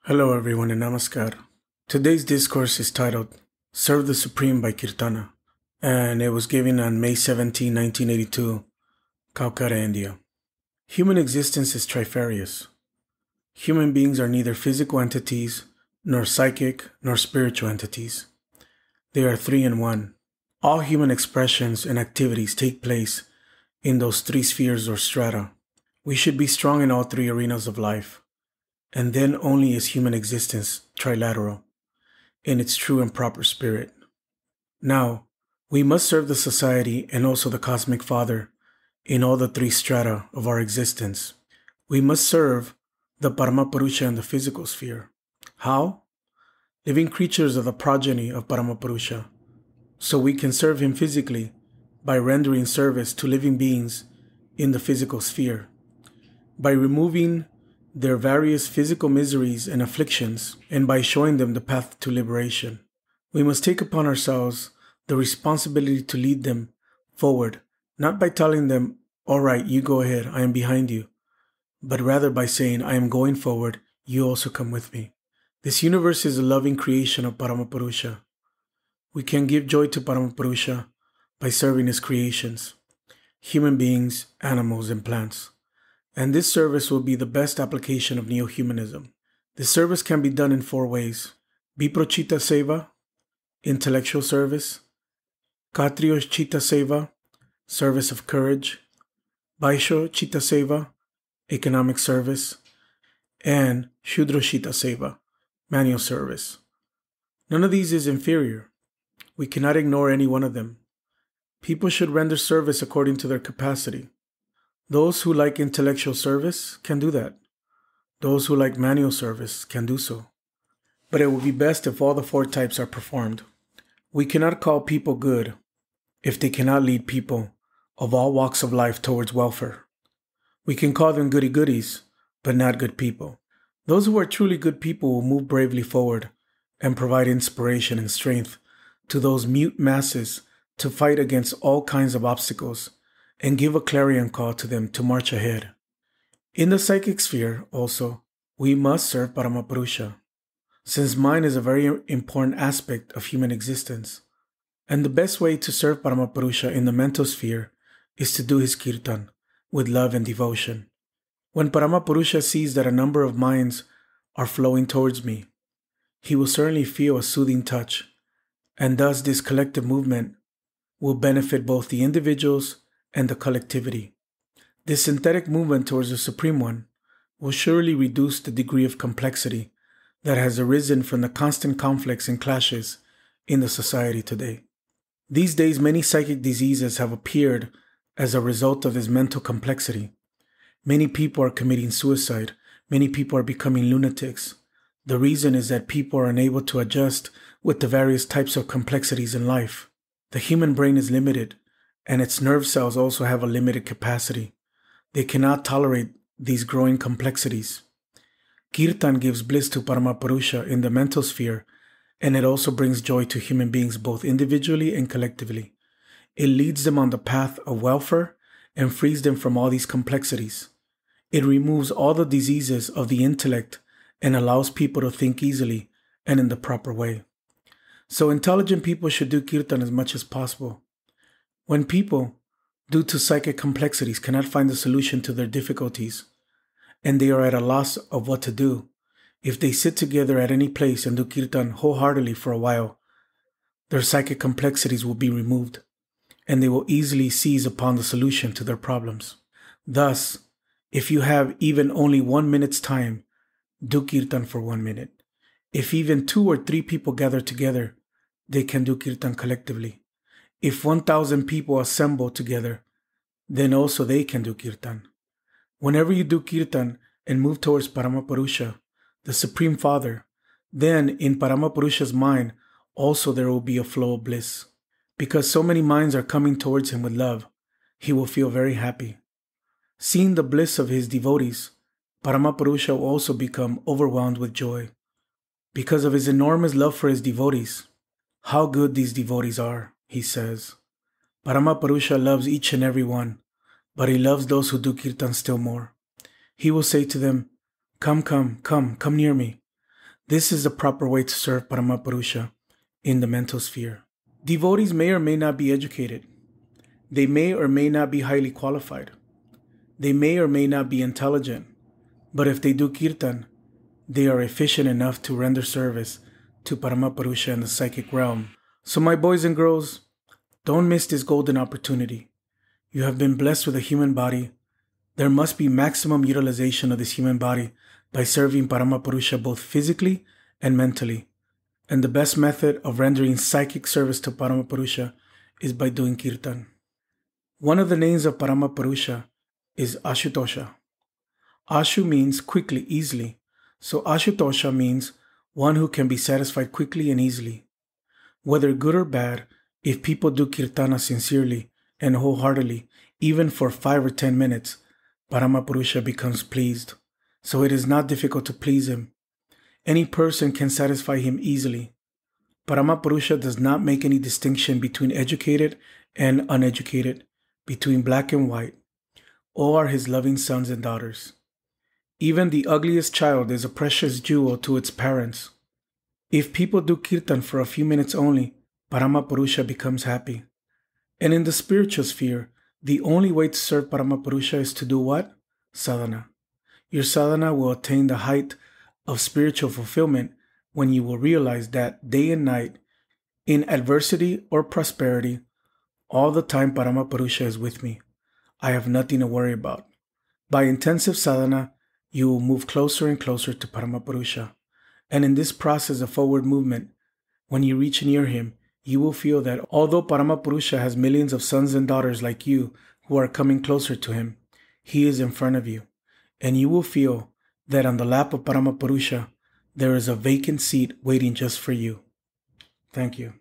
Hello everyone and namaskar. Today's discourse is titled Serve the Supreme by Kiirtana, and it was given on May 17, 1982, Calcutta, India. Human existence is trifarious. Human beings are neither physical entities, nor psychic, nor spiritual entities. They are three in one. All human expressions and activities take place in those three spheres or strata. We should be strong in all three arenas of life, and then only is human existence trilateral in its true and proper spirit. Now, we must serve the society and also the Cosmic Father in all the three strata of our existence. We must serve the Paramapurusha in the physical sphere. How? Living creatures are the progeny of Paramapurusha, so we can serve him physically by rendering service to living beings in the physical sphere, by removing their various physical miseries and afflictions, and by showing them the path to liberation. We must take upon ourselves the responsibility to lead them forward, not by telling them, all right, you go ahead, I am behind you, but rather by saying, I am going forward, you also come with me. This universe is a loving creation of Paramapurusha. We can give joy to Paramapurusha by serving his creations, human beings, animals, and plants. And this service will be the best application of neo-humanism. This service can be done in four ways: Viprochita Seva, intellectual service; Katryochita Seva, service of courage; Vaishyochita Seva, economic service; and Shudrochita Seva, manual service. None of these is inferior. We cannot ignore any one of them. People should render service according to their capacity. Those who like intellectual service can do that. Those who like manual service can do so. But it would be best if all the four types are performed. We cannot call people good if they cannot lead people of all walks of life towards welfare. We can call them goody-goodies, but not good people. Those who are truly good people will move bravely forward and provide inspiration and strength to those mute masses to fight against all kinds of obstacles and give a clarion call to them to march ahead. In the psychic sphere, also, we must serve Paramapurusha, since mind is a very important aspect of human existence. And the best way to serve Paramapurusha in the mental sphere is to do his kirtan with love and devotion. When Paramapurusha sees that a number of minds are flowing towards me, he will certainly feel a soothing touch, and thus this collective movement will benefit both the individuals and the collectivity. This synthetic movement towards the Supreme One will surely reduce the degree of complexity that has arisen from the constant conflicts and clashes in the society today. These days, many psychic diseases have appeared as a result of this mental complexity. Many people are committing suicide. Many people are becoming lunatics. The reason is that people are unable to adjust with the various types of complexities in life. The human brain is limited, and its nerve cells also have a limited capacity. They cannot tolerate these growing complexities. Kirtan gives bliss to Paramapurusha in the mental sphere, and it also brings joy to human beings both individually and collectively. It leads them on the path of welfare and frees them from all these complexities. It removes all the diseases of the intellect and allows people to think easily and in the proper way. So intelligent people should do Kirtan as much as possible. When people, due to psychic complexities, cannot find the solution to their difficulties, and they are at a loss of what to do, if they sit together at any place and do Kirtan wholeheartedly for a while, their psychic complexities will be removed, and they will easily seize upon the solution to their problems. Thus, if you have even only 1 minute's time, do Kirtan for 1 minute. If even 2 or 3 people gather together, they can do Kirtan collectively. If 1,000 people assemble together, then also they can do Kirtan. Whenever you do Kirtan and move towards Paramapurusha, the Supreme Father, then in Paramapurusha's mind also there will be a flow of bliss. Because so many minds are coming towards him with love, he will feel very happy. Seeing the bliss of his devotees, Paramapurusha will also become overwhelmed with joy. Because of his enormous love for his devotees, how good these devotees are, he says. Paramapurusha loves each and every one, but he loves those who do Kirtan still more. He will say to them, come near me. This is the proper way to serve Paramapurusha in the mental sphere. Devotees may or may not be educated. They may or may not be highly qualified. They may or may not be intelligent. But if they do Kirtan, they are efficient enough to render service to Paramapurusha in the psychic realm. So my boys and girls, don't miss this golden opportunity. You have been blessed with a human body. There must be maximum utilization of this human body by serving Paramapurusha both physically and mentally. And the best method of rendering psychic service to Paramapurusha is by doing Kirtan. One of the names of Paramapurusha is Ashutosha. Ashu means quickly, easily. So Ashutosha means one who can be satisfied quickly and easily. Whether good or bad, if people do Kirtana sincerely and wholeheartedly, even for 5 or 10 minutes, Paramapurusha becomes pleased. So it is not difficult to please him. Any person can satisfy him easily. Paramapurusha does not make any distinction between educated and uneducated, between black and white. All are his loving sons and daughters. Even the ugliest child is a precious jewel to its parents. If people do Kirtan for a few minutes only, Paramapurusha becomes happy. And in the spiritual sphere, the only way to serve Paramapurusha is to do what? Sadhana. Your sadhana will attain the height of spiritual fulfillment when you will realize that day and night, in adversity or prosperity, all the time Paramapurusha is with me. I have nothing to worry about. By intensive sadhana, you will move closer and closer to Paramapurusha. And in this process of forward movement, when you reach near him, you will feel that although Paramapurusha has millions of sons and daughters like you who are coming closer to him, he is in front of you. And you will feel that on the lap of Paramapurusha, there is a vacant seat waiting just for you. Thank you.